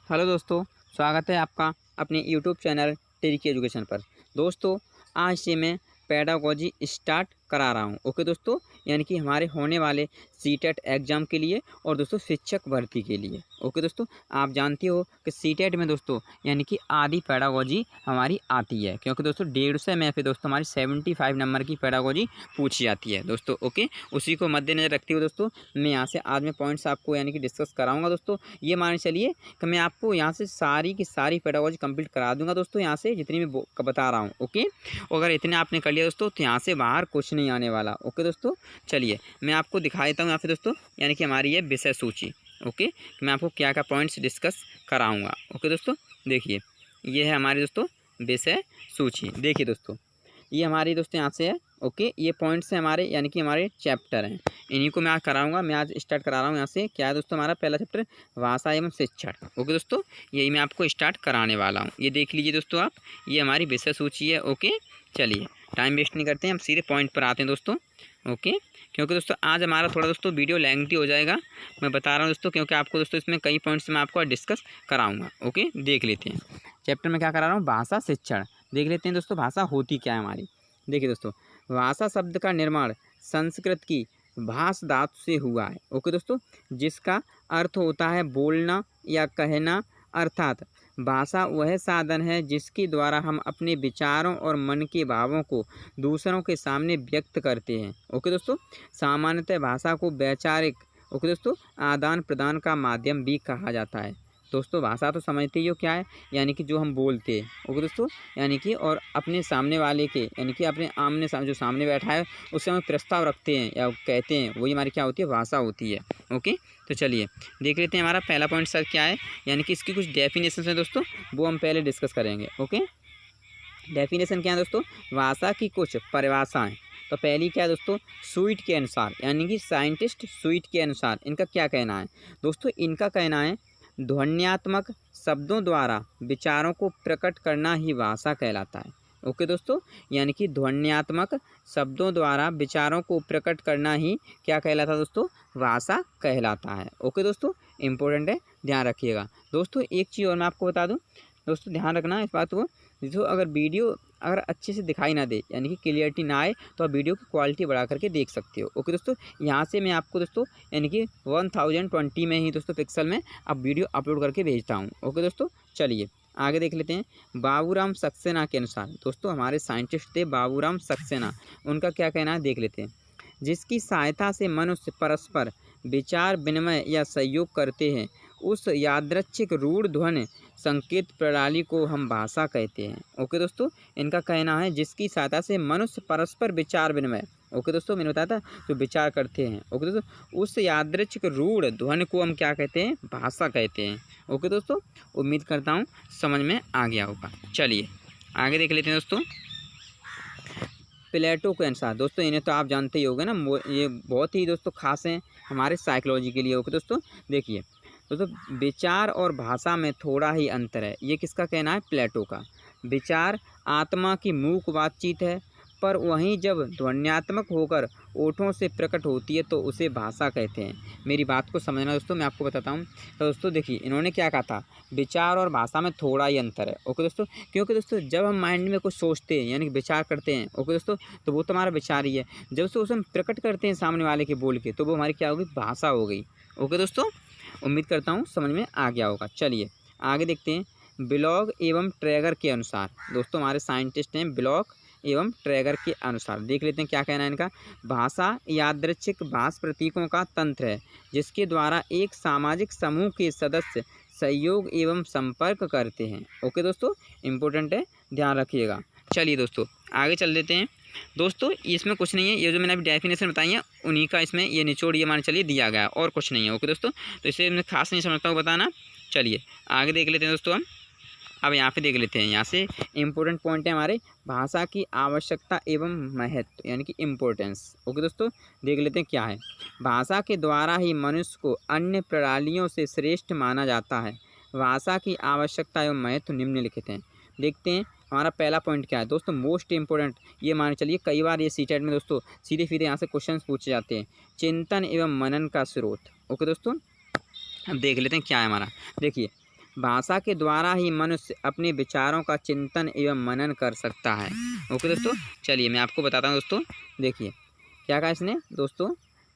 Hello दोस्तों, स्वागत है आपका अपने यूट्यूब चैनल टेरिकी एजुकेशन पर। दोस्तों, आज से मैं पेडागोजी स्टार्ट करा रहा हूँ। ओके दोस्तों, यानी कि हमारे होने वाले सीटेट एग्ज़ाम के लिए और दोस्तों शिक्षक भर्ती के लिए। ओके दोस्तों, आप जानते हो कि सीटेट में दोस्तों यानी कि आधी पेडागोजी हमारी आती है, क्योंकि दोस्तों 150 में फिर दोस्तों हमारी 75 नंबर की पेडागोजी पूछी जाती है दोस्तों। ओके, उसी को मद्देनज़र रखते हुए दोस्तों मैं यहाँ से आज मैं पॉइंट्स आपको यानी कि डिस्कस कराऊँगा दोस्तों। ये मान चलिए कि मैं आपको यहाँ से सारी की सारी पेडागोजी कंप्लीट करा दूंगा दोस्तों, यहाँ से जितनी मैं बता रहा हूँ। ओके, अगर इतने आपने कर लिया दोस्तों तो यहाँ से बाहर कुछ नहीं आने वाला। ओके दोस्तों, चलिए मैं आपको दिखा देता हूँ यहाँ पे दोस्तों, यानी कि हमारी ये विषय सूची। ओके, मैं आपको क्या क्या पॉइंट्स डिस्कस कराऊँगा। ओके दोस्तों, देखिए ये है हमारी दोस्तों विषय सूची। देखिए दोस्तों, ये हमारी दोस्तों यहाँ से है। ओके, ये पॉइंट्स हैं हमारे, यानी कि हमारे चैप्टर हैं, इन्हीं को मैं आज कराऊंगा। मैं आज स्टार्ट करा रहा हूँ यहाँ से। क्या है दोस्तों हमारा पहला चैप्टर, भाषा एवं शिक्षण। ओके दोस्तों, यही मैं आपको स्टार्ट कराने वाला हूँ। ये देख लीजिए दोस्तों आप, ये हमारी विषय सूची है। ओके, चलिए टाइम वेस्ट नहीं करते हैं, हम सीधे पॉइंट पर आते हैं दोस्तों। ओके, क्योंकि दोस्तों आज हमारा थोड़ा दोस्तों वीडियो लेंथी हो जाएगा, मैं बता रहा हूँ दोस्तों, क्योंकि आपको दोस्तों इसमें कई पॉइंट्स मैं आपको डिस्कस कराऊँगा। ओके, देख लेते हैं चैप्टर में क्या करा रहा हूँ, भाषा शिक्षण। देख लेते हैं दोस्तों भाषा होती क्या है हमारी। देखिए दोस्तों, भाषा शब्द का निर्माण संस्कृत की भाष धातु से हुआ है। ओके दोस्तों, जिसका अर्थ होता है बोलना या कहना, अर्थात भाषा वह साधन है जिसके द्वारा हम अपने विचारों और मन के भावों को दूसरों के सामने व्यक्त करते हैं। ओके दोस्तों, सामान्यतः भाषा को वैचारिक ओके दोस्तों आदान प्रदान का माध्यम भी कहा जाता है। दोस्तों भाषा तो समझते ही हो क्या है, यानी कि जो हम बोलते हैं। ओके दोस्तों, यानी कि और अपने सामने वाले के यानी कि अपने आमने सामने जो सामने बैठा है उससे हम प्रस्ताव रखते हैं या कहते हैं, वही हमारी क्या होती है, भाषा होती है। ओके, तो चलिए देख लेते हैं हमारा पहला पॉइंट सर क्या है, यानी कि इसकी कुछ डेफिनेशन है दोस्तों, वो हम पहले डिस्कस करेंगे। ओके, डेफिनेशन क्या है दोस्तों, भाषा की कुछ परिभाषाएँ। तो पहली क्या है दोस्तों, स्वीट के अनुसार, यानी कि साइंटिस्ट स्वीट के अनुसार इनका क्या कहना है दोस्तों, इनका कहना है ध्वन्यात्मक शब्दों द्वारा विचारों को प्रकट करना ही भाषा कहलाता है। ओके दोस्तों, यानी कि ध्वन्यात्मक शब्दों द्वारा विचारों को प्रकट करना ही क्या कहलाता है दोस्तों, भाषा कहलाता है। ओके दोस्तों, इम्पोर्टेंट है, ध्यान रखिएगा दोस्तों। एक चीज़ और मैं आपको बता दूं दोस्तों, ध्यान रखना इस बात को। जो अगर वीडियो अगर अच्छे से दिखाई ना दे, यानी कि क्लियरिटी ना आए, तो आप वीडियो की क्वालिटी बढ़ा करके देख सकते हो। ओके दोस्तों, यहाँ से मैं आपको दोस्तों यानी कि 1020 में ही दोस्तों पिक्सल में अब वीडियो अपलोड करके भेजता हूँ। ओके दोस्तों, चलिए आगे देख लेते हैं। बाबूराम सक्सेना के अनुसार दोस्तों, हमारे साइंटिस्ट थे बाबूराम सक्सेना, उनका क्या कहना है देख लेते हैं। जिसकी सहायता से मनुष्य परस्पर विचार विनिमय या सहयोग करते हैं, उस यादृच्छिक रूढ़ ध्वनि संकेत प्रणाली को हम भाषा कहते हैं। ओके दोस्तों, इनका कहना है जिसकी सहायता से मनुष्य परस्पर विचार विनिमय, ओके दोस्तों मैंने बताया था जो विचार करते हैं, ओके दोस्तों, उस यादृच्छिक रूढ़ ध्वनि को हम क्या कहते हैं, भाषा कहते हैं। ओके दोस्तों, उम्मीद करता हूँ समझ में आ गया होगा। चलिए आगे देख लेते हैं दोस्तों। प्लेटो के अनुसार दोस्तों, इन्हें तो आप जानते ही होंगे ना, ये बहुत ही दोस्तों खास हैं हमारे साइकोलॉजी के लिए। ओके दोस्तों, देखिए दोस्तों, विचार और भाषा में थोड़ा ही अंतर है। ये किसका कहना है, प्लेटो का। विचार आत्मा की मूक बातचीत है, पर वहीं जब ध्वन्यात्मक होकर ओठों से प्रकट होती है तो उसे भाषा कहते हैं। मेरी बात को समझना दोस्तों, मैं आपको बताता हूँ। तो दोस्तों देखिए, इन्होंने क्या कहा था, विचार और भाषा में थोड़ा ही अंतर है। ओके दोस्तों, क्योंकि दोस्तों जब हम माइंड में कुछ सोचते हैं यानी कि विचार करते हैं, ओके दोस्तों, तो वो तो हमारा विचार ही है। जब से उसे हम प्रकट करते हैं सामने वाले के बोल के, तो वो हमारी क्या होगी, भाषा हो गई। ओके दोस्तों, उम्मीद करता हूँ समझ में आ गया होगा। चलिए आगे देखते हैं। ब्लॉग एवं ट्रैगर के अनुसार दोस्तों, हमारे साइंटिस्ट हैं ब्लॉग एवं ट्रैगर के अनुसार, देख लेते हैं क्या कहना है इनका। भाषा यादृच्छिक भाष प्रतीकों का तंत्र है जिसके द्वारा एक सामाजिक समूह के सदस्य सहयोग एवं संपर्क करते हैं। ओके दोस्तों, इम्पोर्टेंट है, ध्यान रखिएगा। चलिए दोस्तों आगे चल देते हैं। दोस्तों इसमें कुछ नहीं है, ये जो मैंने अभी डेफिनेशन बताई है उन्हीं का इसमें ये निचोड़ ये मान चलिए दिया गया है, और कुछ नहीं है। ओके दोस्तों, तो इसे मैं खास नहीं समझता हूँ बताना। चलिए आगे देख लेते हैं दोस्तों हम। अब यहाँ पे देख लेते हैं, यहाँ से इम्पोर्टेंट पॉइंट है हमारे, भाषा की आवश्यकता एवं महत्व यानी कि इम्पोर्टेंस। ओके दोस्तों, देख लेते हैं क्या है। भाषा के द्वारा ही मनुष्य को अन्य प्रणालियों से श्रेष्ठ माना जाता है। भाषा की आवश्यकता एवं महत्व निम्नलिखित हैं। देखते हैं हमारा पहला पॉइंट क्या है दोस्तों, मोस्ट इंपॉर्टेंट, ये मान चलिए कई बार ये सीटेट में दोस्तों सीधे सीधे यहाँ से क्वेश्चन पूछे जाते हैं। चिंतन एवं मनन का स्रोत। ओके दोस्तों, अब देख लेते हैं क्या है हमारा। देखिए भाषा के द्वारा ही मनुष्य अपने विचारों का चिंतन एवं मनन कर सकता है। ओके दोस्तों, चलिए मैं आपको बताता हूँ दोस्तों। देखिए क्या कहा इसने दोस्तों,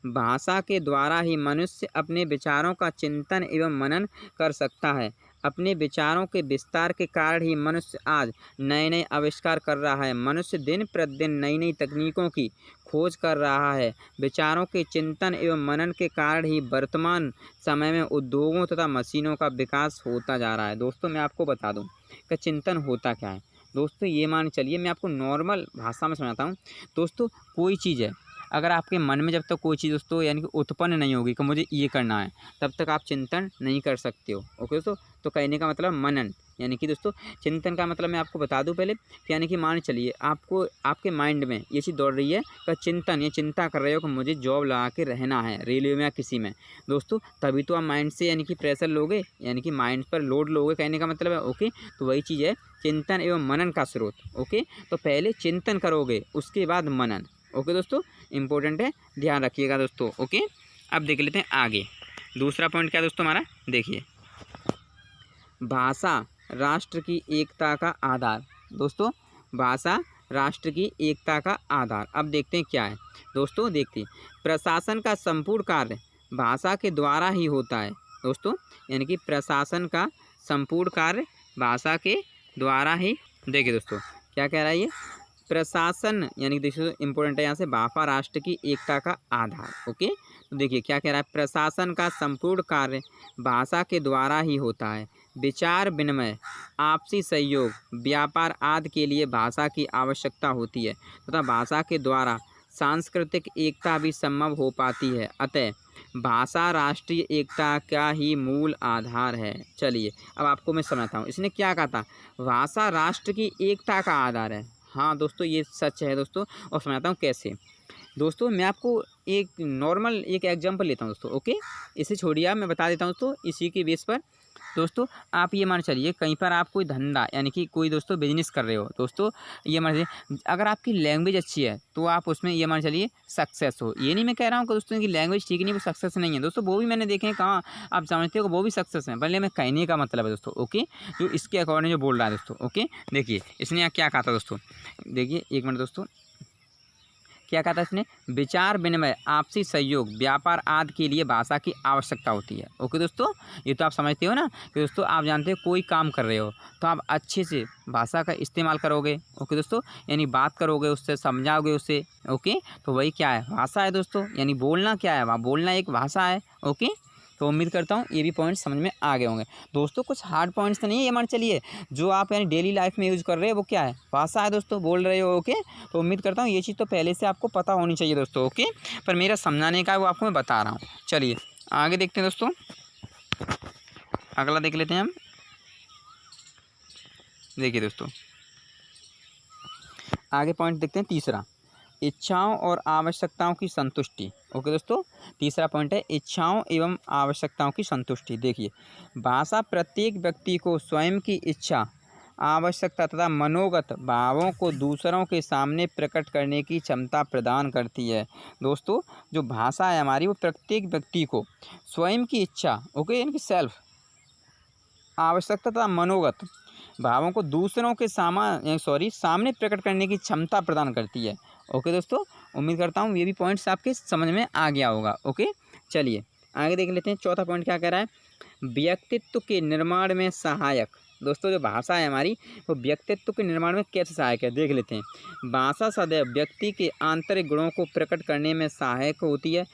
भाषा के द्वारा ही मनुष्य अपने विचारों का चिंतन एवं मनन कर सकता है। अपने विचारों के विस्तार के कारण ही मनुष्य आज नए नए आविष्कार कर रहा है। मनुष्य दिन प्रतिदिन नई नई तकनीकों की खोज कर रहा है। विचारों के चिंतन एवं मनन के कारण ही वर्तमान समय में उद्योगों तथा मशीनों का विकास होता जा रहा है। दोस्तों मैं आपको बता दूं कि चिंतन होता क्या है। दोस्तों ये मान चलिए, मैं आपको नॉर्मल भाषा में समझाता हूँ। दोस्तों कोई चीज़ है, अगर आपके मन में जब तक कोई चीज़ दोस्तों यानी कि उत्पन्न नहीं होगी कि मुझे ये करना है, तब तक आप चिंतन नहीं कर सकते हो। ओके दोस्तों, तो कहने का मतलब मनन, यानी कि दोस्तों चिंतन का मतलब मैं आपको बता दूं पहले, यानी कि मान चलिए आपको आपके माइंड में ये चीज़ दौड़ रही है कि चिंतन, ये चिंता कर रहे हो कि मुझे जॉब लगा के रहना है रेलवे में या किसी में। दोस्तों तभी तो आप माइंड से यानी कि प्रेशर लोगे, यानी कि माइंड पर लोड लोगे, कहने का मतलब है। ओके, तो वही चीज़ है चिंतन एवं मनन का स्रोत। ओके, तो पहले चिंतन करोगे उसके बाद मनन। ओके दोस्तों, इम्पोर्टेंट है, ध्यान रखिएगा दोस्तों। ओके, अब देख लेते हैं आगे दूसरा पॉइंट क्या दोस्तों हमारा। देखिए भाषा राष्ट्र की एकता का आधार। दोस्तों भाषा राष्ट्र की एकता का आधार। अब देखते हैं क्या है दोस्तों। देखते हैं प्रशासन का संपूर्ण कार्य भाषा के द्वारा ही होता है। दोस्तों यानी कि प्रशासन का संपूर्ण कार्य भाषा के द्वारा ही। देखिए दोस्तों क्या कह रहा है ये, प्रशासन यानी देखिए इंपॉर्टेंट है यहाँ से, भाषा राष्ट्र की एकता का आधार। ओके, तो देखिए क्या कह रहा है, प्रशासन का संपूर्ण कार्य भाषा के द्वारा ही होता है। विचार विनिमय, आपसी सहयोग, व्यापार आदि के लिए भाषा की आवश्यकता होती है तथा भाषा के द्वारा सांस्कृतिक एकता भी संभव हो पाती है। अतः भाषा राष्ट्रीय एकता का ही मूल आधार है। चलिए अब आपको मैं समझाता हूँ, इसने क्या कहा था, भाषा राष्ट्र की एकता का आधार है। हाँ दोस्तों ये सच है दोस्तों, और समझाता हूँ कैसे। दोस्तों मैं आपको एक नॉर्मल एक एग्जांपल लेता हूँ दोस्तों। ओके, इसे छोड़िए आप, मैं बता देता हूँ दोस्तों इसी के बेस पर। दोस्तों आप ये मान चलिए कहीं पर आप कोई धंधा यानी कि कोई दोस्तों बिजनेस कर रहे हो। दोस्तों ये मान चलिए अगर आपकी लैंग्वेज अच्छी है तो आप उसमें ये मान चलिए सक्सेस हो। ये नहीं मैं कह रहा हूँ कि दोस्तों की लैंग्वेज ठीक नहीं वो सक्सेस नहीं है। दोस्तों वो भी मैंने देखे हैं, कहाँ आप समझते हो वो भी सक्सेस हैं, भले मैं कहने का मतलब है दोस्तों। ओके, जो इसके अकॉर्डिंग जो बोल रहा है दोस्तों। ओके, देखिए इसने यहाँ क्या कहा था दोस्तों, देखिए एक मिनट दोस्तों, क्या कहा था इसने, विचार विनिमय, आपसी सहयोग, व्यापार आदि के लिए भाषा की आवश्यकता होती है। ओके दोस्तों, ये तो आप समझते हो ना कि दोस्तों आप जानते हो कोई काम कर रहे हो तो आप अच्छे से भाषा का इस्तेमाल करोगे। ओके दोस्तों, यानी बात करोगे उससे, समझाओगे उससे। ओके, तो वही क्या है, भाषा है दोस्तों, यानी बोलना क्या है, वहाँ बोलना एक भाषा है। ओके, तो उम्मीद करता हूँ ये भी पॉइंट्स समझ में आ गए होंगे दोस्तों। कुछ हार्ड पॉइंट्स तो नहीं है, ये मान चलिए जो आप यानी डेली लाइफ में यूज़ कर रहे हो वो क्या है, भाषा है दोस्तों, बोल रहे हो। ओके, तो उम्मीद करता हूँ ये चीज़ तो पहले से आपको पता होनी चाहिए दोस्तों। ओके, पर मेरा समझाने का है वो आपको मैं बता रहा हूँ। चलिए आगे देखते हैं दोस्तों, अगला देख लेते हैं हम। देखिए दोस्तों आगे पॉइंट देखते हैं तीसरा, इच्छाओं और आवश्यकताओं की संतुष्टि। ओके दोस्तों, तीसरा पॉइंट है इच्छाओं एवं आवश्यकताओं की संतुष्टि। देखिए भाषा प्रत्येक व्यक्ति को स्वयं की इच्छा, आवश्यकता तथा मनोगत भावों को दूसरों के सामने प्रकट करने की क्षमता प्रदान करती है। दोस्तों जो भाषा है हमारी वो प्रत्येक व्यक्ति को स्वयं की इच्छा, ओके यानी कि सेल्फ, आवश्यकता तथा मनोगत भावों को दूसरों के सामने प्रकट करने की क्षमता प्रदान करती है। ओके दोस्तों, उम्मीद करता हूँ ये भी पॉइंट्स आपके समझ में आ गया होगा। ओके, चलिए आगे देख लेते हैं। चौथा पॉइंट क्या कह रहा है, व्यक्तित्व के निर्माण में सहायक। दोस्तों जो भाषा है हमारी वो व्यक्तित्व के निर्माण में कैसे सहायक है, देख लेते हैं। भाषा सदैव व्यक्ति के आंतरिक गुणों को प्रकट करने में सहायक होती है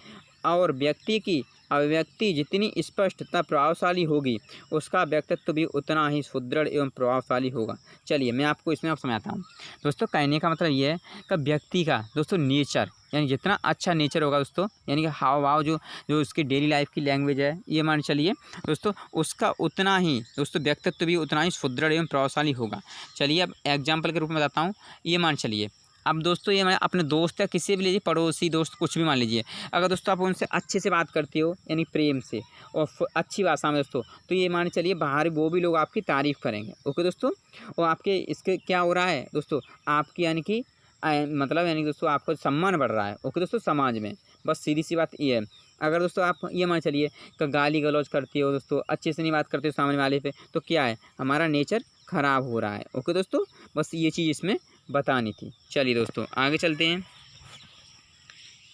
और व्यक्ति की अभिव्यक्ति जितनी स्पष्ट तथा प्रभावशाली होगी उसका व्यक्तित्व भी उतना ही सुदृढ़ एवं प्रभावशाली होगा। चलिए मैं आपको इसमें आप समझाता हूँ दोस्तों। कहने का मतलब ये है कि व्यक्ति का दोस्तों नेचर, यानी जितना अच्छा नेचर होगा दोस्तों, यानी कि हाव भाव जो जो उसकी डेली लाइफ की लैंग्वेज है, ये मान चलिए दोस्तों उसका उतना ही दोस्तों व्यक्तित्व भी उतना ही सुदृढ़ एवं प्रभावशाली होगा। चलिए अब एग्जाम्पल के रूप में बताता हूँ। ये मान चलिए अब दोस्तों ये मैं अपने दोस्त या किसी भी लीजिए, पड़ोसी दोस्त कुछ भी मान लीजिए, अगर दोस्तों आप उनसे अच्छे से बात करते हो यानी प्रेम से और अच्छी भाषा में दोस्तों, तो ये मान चलिए बाहर वो भी लोग आपकी तारीफ़ करेंगे। ओके दोस्तों, और आपके इसके क्या हो रहा है दोस्तों, आपकी यानी कि मतलब यानी दोस्तों आपको सम्मान बढ़ रहा है। ओके दोस्तों, समाज में बस सीधी सी बात ये है। अगर दोस्तों आप ये मान चलिए कि गाली गलौज करते हो दोस्तों, अच्छे से नहीं बात करते हो सामने वाले पे, तो क्या है, हमारा नेचर ख़राब हो रहा है। ओके दोस्तों, बस ये चीज़ इसमें बतानी थी। चलिए दोस्तों आगे चलते हैं।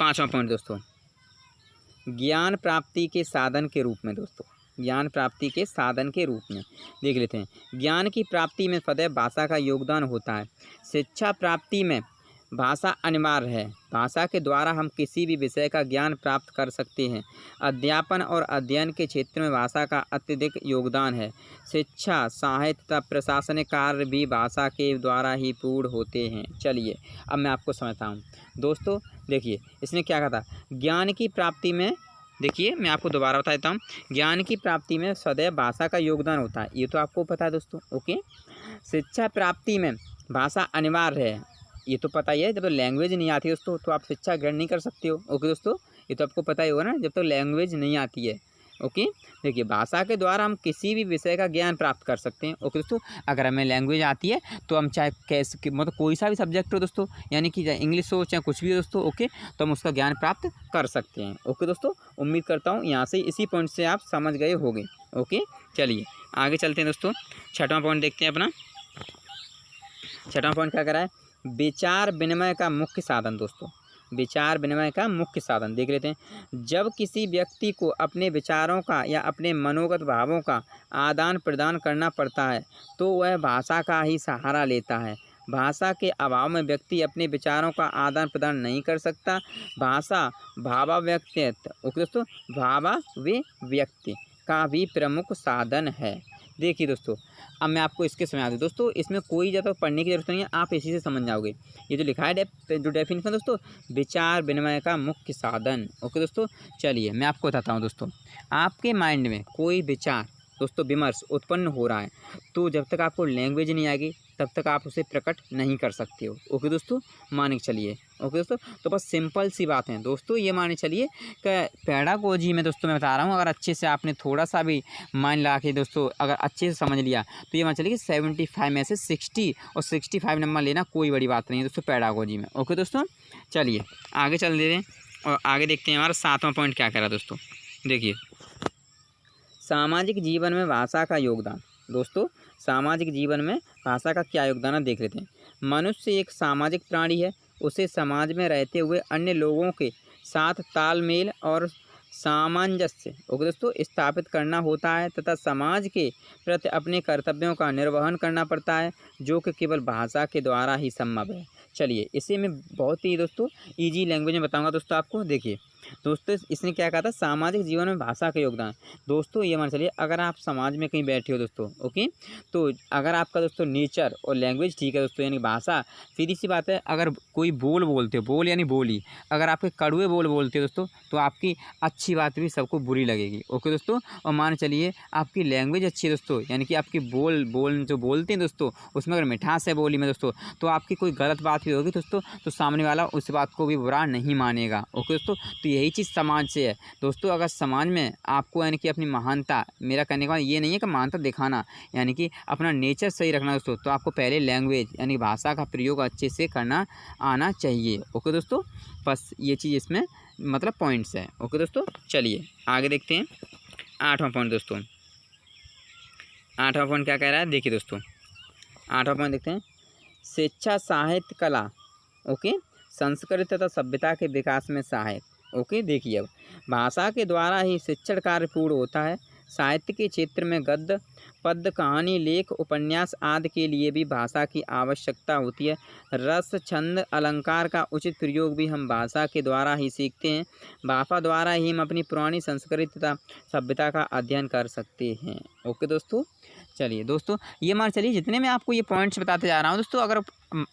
5वां पॉइंट दोस्तों, ज्ञान प्राप्ति के साधन के रूप में दोस्तों, ज्ञान प्राप्ति के साधन के रूप में देख लेते हैं। ज्ञान की प्राप्ति में सदैव भाषा का योगदान होता है। शिक्षा प्राप्ति में भाषा अनिवार्य है। भाषा के द्वारा हम किसी भी विषय का ज्ञान प्राप्त कर सकते हैं। अध्यापन और अध्ययन के क्षेत्र में भाषा का अत्यधिक योगदान है। शिक्षा, साहित्य तथा प्रशासनिक कार्य भी भाषा के द्वारा ही पूर्ण होते हैं। चलिए अब मैं आपको समझता हूँ दोस्तों। देखिए इसने क्या कहा था, ज्ञान की प्राप्ति में, देखिए मैं आपको दोबारा बता देता हूँ, ज्ञान की प्राप्ति में सदैव भाषा का योगदान होता है, ये तो आपको पता है दोस्तों। ओके, शिक्षा प्राप्ति में भाषा अनिवार्य है, ये तो पता ही है। जब तक लैंग्वेज नहीं आती दोस्तों तो आप शिक्षा ग्रहण नहीं कर सकते हो। ओके दोस्तों, ये तो आपको पता ही होगा ना, जब तक लैंग्वेज नहीं आती है। ओके, देखिए भाषा के द्वारा हम किसी भी विषय का ज्ञान प्राप्त कर सकते हैं। ओके दोस्तों, अगर हमें लैंग्वेज आती है तो हम चाहे कैसे मतलब कोई सा भी सब्जेक्ट हो दोस्तों, यानी कि चाहे इंग्लिश हो चाहे कुछ भी हो दोस्तों, ओके, तो हम उसका ज्ञान प्राप्त कर सकते हैं। ओके दोस्तों, उम्मीद करता हूँ यहाँ से इसी पॉइंट से आप समझ गए होंगे। ओके, चलिए आगे चलते हैं दोस्तों। 6वां पॉइंट देखते हैं अपना। 6वां पॉइंट क्या कह रहा है, विचार विनिमय का मुख्य साधन दोस्तों, विचार विनिमय का मुख्य साधन देख लेते हैं। जब किसी व्यक्ति को अपने विचारों का या अपने मनोगत भावों का आदान प्रदान करना पड़ता है तो वह भाषा का ही सहारा लेता है। भाषा के अभाव में व्यक्ति अपने विचारों का आदान प्रदान नहीं कर सकता। भाषा भावाव्यक्तित्व, ओके दोस्तों, भावाभिव्यक्ति का भी प्रमुख साधन है। देखिए दोस्तों, अब मैं आपको इसके समझा दूँ दोस्तों, इसमें कोई ज़्यादा पढ़ने की ज़रूरत नहीं है, आप इसी से समझ जाओगे। ये जो लिखा है जो डेफिनेशन दोस्तों, विचार विनिमय का मुख्य साधन। ओके दोस्तों, चलिए मैं आपको बताता हूँ दोस्तों, आपके माइंड में कोई विचार दोस्तों विमर्श उत्पन्न हो रहा है तो जब तक आपको लैंग्वेज नहीं आएगी तब तक आप उसे प्रकट नहीं कर सकते हो। ओके दोस्तों, मान के चलिए। ओके दोस्तों, तो बस सिंपल सी बात है दोस्तों, ये मान के चलिए कि पेडागोजी में दोस्तों मैं बता रहा हूँ, अगर अच्छे से आपने थोड़ा सा भी माइंड लगा के दोस्तों अगर अच्छे से समझ लिया तो ये मान चलिए कि 75 में से 60 और 65 नंबर लेना कोई बड़ी बात नहीं है दोस्तों पेडागोजी में। ओके दोस्तों, चलिए आगे चल देते हैं और आगे देखते हैं हमारा 7वां पॉइंट क्या कह रहा है दोस्तों। देखिए, सामाजिक जीवन में भाषा का योगदान दोस्तों, सामाजिक जीवन में भाषा का क्या योगदान है देख लेते हैं। मनुष्य एक सामाजिक प्राणी है, उसे समाज में रहते हुए अन्य लोगों के साथ तालमेल और सामंजस्य, ओके दोस्तों, स्थापित करना होता है तथा समाज के प्रति अपने कर्तव्यों का निर्वहन करना पड़ता है, जो कि केवल भाषा के द्वारा ही संभव है। चलिए इसे मैं बहुत ही दोस्तों इजी लैंग्वेज में बताऊंगा दोस्तों आपको। देखिए दोस्तों, इसने क्या कहा था, सामाजिक जीवन में भाषा का योगदान। दोस्तों ये मान चलिए अगर आप समाज में कहीं बैठे हो दोस्तों, ओके, तो अगर आपका दोस्तों नेचर और लैंग्वेज ठीक है दोस्तों, यानी भाषा, सीधी सी बात है, अगर कोई बोल बोलते हो, बोल यानी बोली, अगर आपके कड़वे बोल बोलते हो दोस्तों तो आपकी अच्छी बात भी सबको बुरी लगेगी। ओके दोस्तों, और मान चलिए आपकी लैंग्वेज अच्छी है दोस्तों, यानी कि आपकी बोल जो बोलते हैं दोस्तों उसमें अगर मिठास है बोली में दोस्तों, तो आपकी कोई गलत बात भी होगी दोस्तों तो सामने वाला उस बात को भी बुरा नहीं मानेगा। ओके दोस्तों, तो यही चीज़ समाज से है दोस्तों। अगर समाज में आपको यानी कि अपनी महानता, मेरा कहने का ये नहीं है कि महानता दिखाना, यानी कि अपना नेचर सही रखना दोस्तों, तो आपको पहले लैंग्वेज यानी भाषा का प्रयोग अच्छे से करना आना चाहिए। ओके दोस्तों, बस ये चीज़ इसमें मतलब पॉइंट्स है। ओके दोस्तों, चलिए आगे देखते हैं 8वां पॉइंट दोस्तों। 8वां पॉइंट क्या कह रहा है, देखिए दोस्तों 8वां पॉइंट देखते हैं। शिक्षा, साहित्य, कला, ओके, संस्कृति तथा सभ्यता के विकास में सहायक। ओके, देखिए अब भाषा के द्वारा ही शिक्षण कार्य पूर्ण होता है। साहित्य के क्षेत्र में गद्य, पद्य, कहानी, लेख, उपन्यास आदि के लिए भी भाषा की आवश्यकता होती है। रस, छंद, अलंकार का उचित प्रयोग भी हम भाषा के द्वारा ही सीखते हैं। भाषा द्वारा ही हम अपनी पुरानी संस्कृति तथा सभ्यता का अध्ययन कर सकते हैं। ओके दोस्तों, चलिए दोस्तों ये मान चलिए जितने मैं आपको ये पॉइंट्स बताते जा रहा हूँ दोस्तों, अगर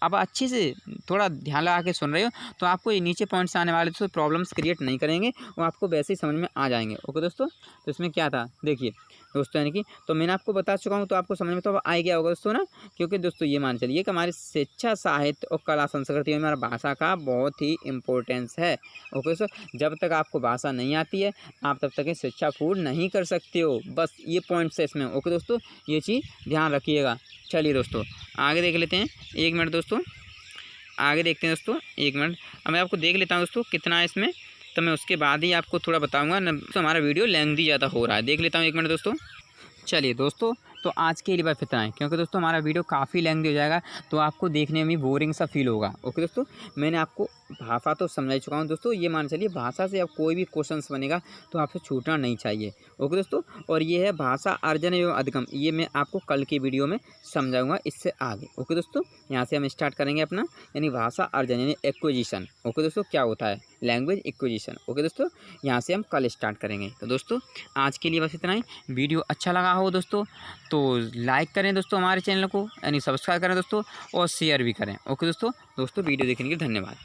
अब अच्छे से थोड़ा ध्यान लगा के सुन रहे हो तो आपको ये नीचे पॉइंट्स आने वाले दोस्तों प्रॉब्लम्स क्रिएट नहीं करेंगे, वो आपको वैसे ही समझ में आ जाएंगे। ओके दोस्तों, तो इसमें क्या था देखिए दोस्तों, यानी कि तो मैंने आपको बता चुका हूँ तो आपको समझ में तो अब आ गया होगा दोस्तों ना, क्योंकि दोस्तों ये मान चलिए कि हमारी शिक्षा, साहित्य और कला संस्कृति में हमारा भाषा का बहुत ही इम्पोर्टेंस है। ओके दोस्तों, जब तक आपको भाषा नहीं आती है आप तब तक शिक्षा पूर्ण नहीं कर सकते हो, बस ये पॉइंट्स है इसमें। ओके दोस्तों, ये चीज़ ध्यान रखिएगा। चलिए दोस्तों आगे देख लेते हैं, 1 मिनट दोस्तों, आगे देखते हैं दोस्तों, 1 मिनट। अब मैं आपको देख लेता हूँ दोस्तों कितना है इसमें, तो मैं उसके बाद ही आपको थोड़ा बताऊँगा न, तो हमारा वीडियो लेंथी ज़्यादा हो रहा है। देख लेता हूँ 1 मिनट दोस्तों। चलिए दोस्तों, तो आज के लिए बस इतना है, क्योंकि दोस्तों हमारा वीडियो काफ़ी लेंथी हो जाएगा, तो आपको देखने में बोरिंग सा फील होगा। ओके दोस्तों, मैंने आपको भाषा तो समझा ही चुका हूँ दोस्तों। ये मान चलिए भाषा से अब कोई भी क्वेश्चंस बनेगा तो आपसे छूटना नहीं चाहिए। ओके दोस्तों, और ये है भाषा अर्जन एवं अधिगम, ये मैं आपको कल की वीडियो में समझाऊंगा इससे आगे। ओके दोस्तों, यहाँ से हम स्टार्ट करेंगे अपना यानी भाषा अर्जन यानी एक्विजिशन। ओके दोस्तों, क्या होता है लैंग्वेज एक्विजिशन। ओके दोस्तों, यहाँ से हम कल स्टार्ट करेंगे। तो दोस्तों आज के लिए बस इतना ही। वीडियो अच्छा लगा हो दोस्तों तो लाइक करें दोस्तों हमारे चैनल को, यानी सब्सक्राइब करें दोस्तों, और शेयर भी करें। ओके दोस्तों, वीडियो देखने के लिए धन्यवाद।